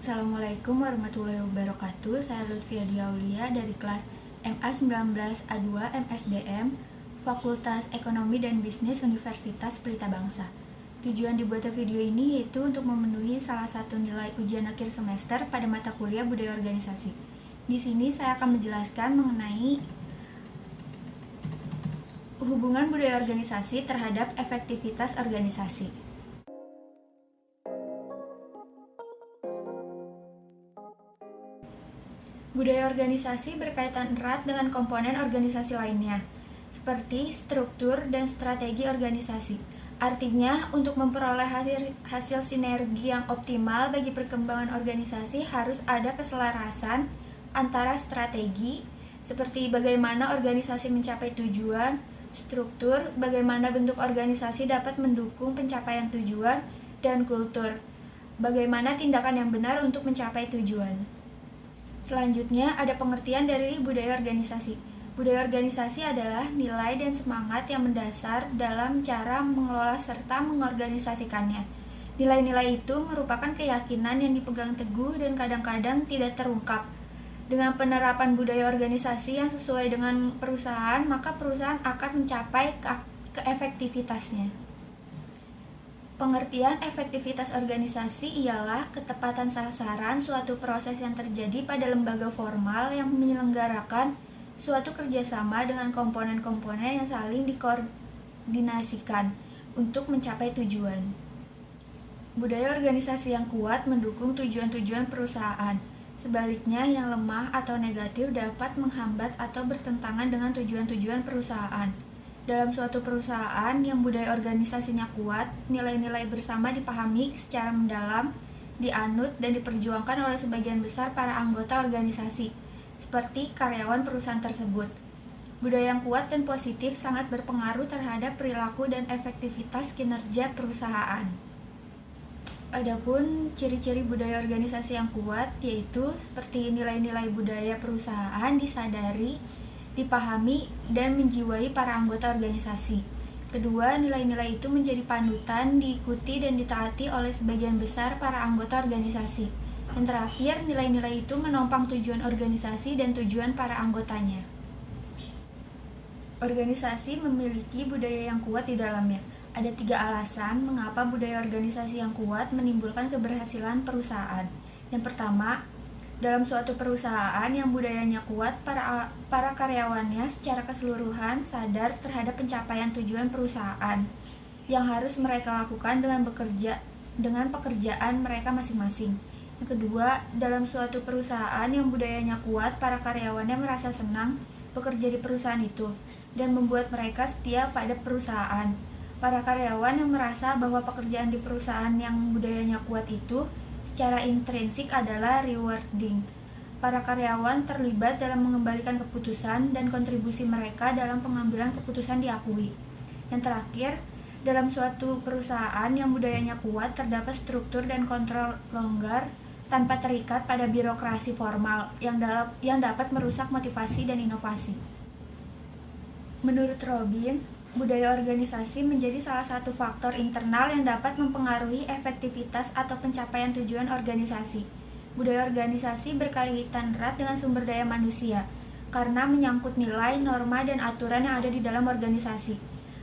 Assalamualaikum warahmatullahi wabarakatuh. Saya Lutfia Diaulia dari kelas MA19A2 MSDM Fakultas Ekonomi dan Bisnis Universitas Pelita Bangsa. Tujuan dibuatnya video ini yaitu untuk memenuhi salah satu nilai ujian akhir semester pada mata kuliah budaya organisasi. Di sini saya akan menjelaskan mengenai hubungan budaya organisasi terhadap efektivitas organisasi. Budaya organisasi berkaitan erat dengan komponen organisasi lainnya, seperti struktur dan strategi organisasi. Artinya, untuk memperoleh hasil sinergi yang optimal bagi perkembangan organisasi harus ada keselarasan antara strategi, seperti bagaimana organisasi mencapai tujuan, struktur, bagaimana bentuk organisasi dapat mendukung pencapaian tujuan, dan kultur, bagaimana tindakan yang benar untuk mencapai tujuan. Selanjutnya, ada pengertian dari budaya organisasi. Budaya organisasi adalah nilai dan semangat yang mendasar dalam cara mengelola serta mengorganisasikannya. Nilai-nilai itu merupakan keyakinan yang dipegang teguh dan kadang-kadang tidak terungkap. Dengan penerapan budaya organisasi yang sesuai dengan perusahaan, maka perusahaan akan mencapai keefektivitasnya. Pengertian efektivitas organisasi ialah ketepatan sasaran suatu proses yang terjadi pada lembaga formal yang menyelenggarakan suatu kerjasama dengan komponen-komponen yang saling dikoordinasikan untuk mencapai tujuan. Budaya organisasi yang kuat mendukung tujuan-tujuan perusahaan. Sebaliknya, yang lemah atau negatif dapat menghambat atau bertentangan dengan tujuan-tujuan perusahaan. Dalam suatu perusahaan yang budaya organisasinya kuat, nilai-nilai bersama dipahami secara mendalam, dianut dan diperjuangkan oleh sebagian besar para anggota organisasi, seperti karyawan perusahaan tersebut. Budaya yang kuat dan positif sangat berpengaruh terhadap perilaku dan efektivitas kinerja perusahaan. Adapun ciri-ciri budaya organisasi yang kuat yaitu seperti nilai-nilai budaya perusahaan disadari, dipahami, dan menjiwai para anggota organisasi. Kedua, nilai-nilai itu menjadi panutan, diikuti, dan ditaati oleh sebagian besar para anggota organisasi. Yang terakhir, nilai-nilai itu menopang tujuan organisasi dan tujuan para anggotanya. Organisasi memiliki budaya yang kuat di dalamnya. Ada 3 alasan mengapa budaya organisasi yang kuat menimbulkan keberhasilan perusahaan. Yang pertama, dalam suatu perusahaan yang budayanya kuat, para karyawannya secara keseluruhan sadar terhadap pencapaian tujuan perusahaan yang harus mereka lakukan dengan pekerjaan mereka masing-masing. Yang kedua, dalam suatu perusahaan yang budayanya kuat, para karyawannya merasa senang bekerja di perusahaan itu dan membuat mereka setia pada perusahaan. Para karyawan yang merasa bahwa pekerjaan di perusahaan yang budayanya kuat itu secara intrinsik adalah rewarding. Para karyawan terlibat dalam mengembalikan keputusan dan kontribusi mereka dalam pengambilan keputusan diakui. Yang terakhir, dalam suatu perusahaan yang budayanya kuat terdapat struktur dan kontrol longgar tanpa terikat pada birokrasi formal yang dapat merusak motivasi dan inovasi. Menurut Robin, budaya organisasi menjadi salah satu faktor internal yang dapat mempengaruhi efektivitas atau pencapaian tujuan organisasi. Budaya organisasi berkaitan erat dengan sumber daya manusia, karena menyangkut nilai, norma, dan aturan yang ada di dalam organisasi.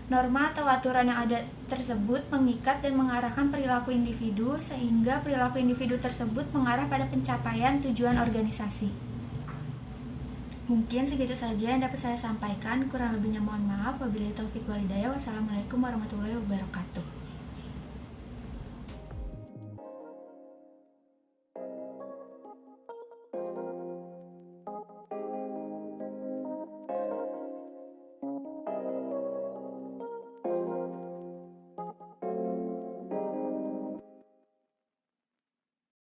Norma atau aturan yang ada tersebut mengikat dan mengarahkan perilaku individu, sehingga perilaku individu tersebut mengarah pada pencapaian tujuan organisasi. Mungkin segitu saja yang dapat saya sampaikan, kurang lebihnya mohon maaf. Wabillahi taufiq wal hidayah. Wassalamualaikum warahmatullahi wabarakatuh.